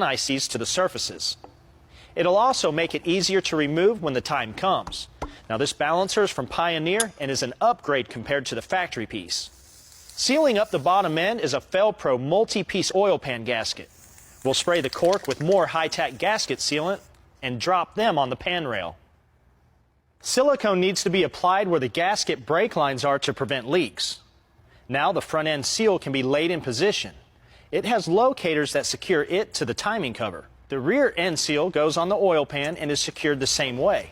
ICs to the surfaces. It'll also make it easier to remove when the time comes. Now this balancer is from Pioneer and is an upgrade compared to the factory piece. Sealing up the bottom end is a Felpro multi-piece oil pan gasket. We'll spray the cork with more high-tack gasket sealant and drop them on the pan rail. Silicone needs to be applied where the gasket brake lines are to prevent leaks. Now the front end seal can be laid in position. It has locators that secure it to the timing cover. The rear end seal goes on the oil pan and is secured the same way.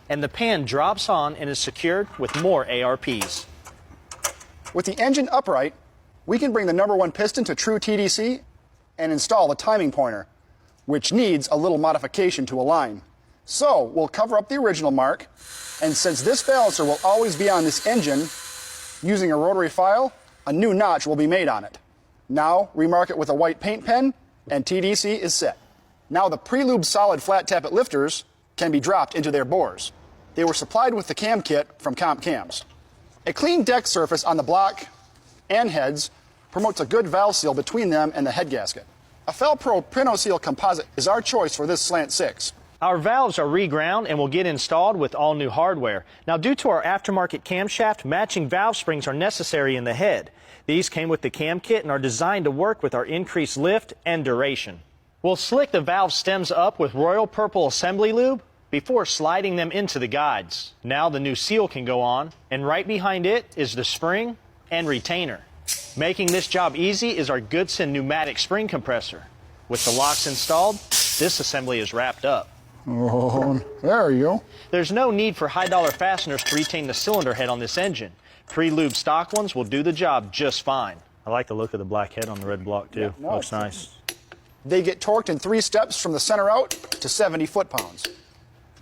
And the pan drops on and is secured with more ARPs. With the engine upright, we can bring the #1 piston to true TDC and install the timing pointer, which needs a little modification to align. So we'll cover up the original mark, and since this balancer will always be on this engine, using a rotary file, a new notch will be made on it. Now remark it with a white paint pen, and TDC is set. Now the pre-lubed solid flat tappet lifters can be dropped into their bores. They were supplied with the cam kit from Comp Cams. A clean deck surface on the block and heads promotes a good valve seal between them and the head gasket. A Felpro PrinoSeal composite is our choice for this Slant 6. Our valves are reground and will get installed with all new hardware. Now due to our aftermarket camshaft, matching valve springs are necessary in the head. These came with the cam kit and are designed to work with our increased lift and duration. We'll slick the valve stems up with Royal Purple assembly lube before sliding them into the guides. Now the new seal can go on, and right behind it is the spring and retainer. Making this job easy is our Goodson pneumatic spring compressor. With the locks installed, this assembly is wrapped up. Oh, there you go. There's no need for high-dollar fasteners to retain the cylinder head on this engine. Pre-lubed stock ones will do the job just fine. I like the look of the black head on the red block too. Yeah, looks nice. They get torqued in 3 steps from the center out to 70 foot-pounds.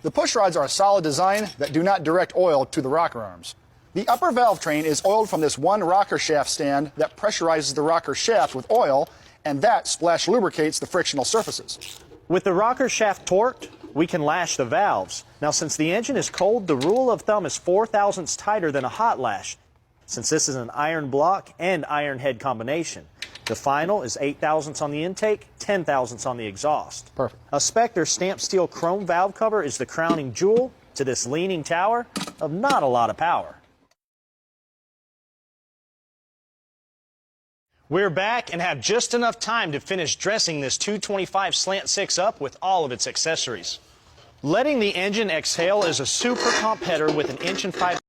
The push rods are a solid design that do not direct oil to the rocker arms. The upper valve train is oiled from this one rocker shaft stand that pressurizes the rocker shaft with oil, and that splash lubricates the frictional surfaces. With the rocker shaft torqued, we can lash the valves. Now since the engine is cold, the rule of thumb is 4 thousandths tighter than a hot lash, since this is an iron block and iron head combination. The final is 8 thousandths on the intake, 10 thousandths on the exhaust. Perfect. A Spectre stamped steel chrome valve cover is the crowning jewel to this leaning tower of not a lot of power. We're back and have just enough time to finish dressing this 225 Slant 6 up with all of its accessories. Letting the engine exhale is a super comp header with an 1.5"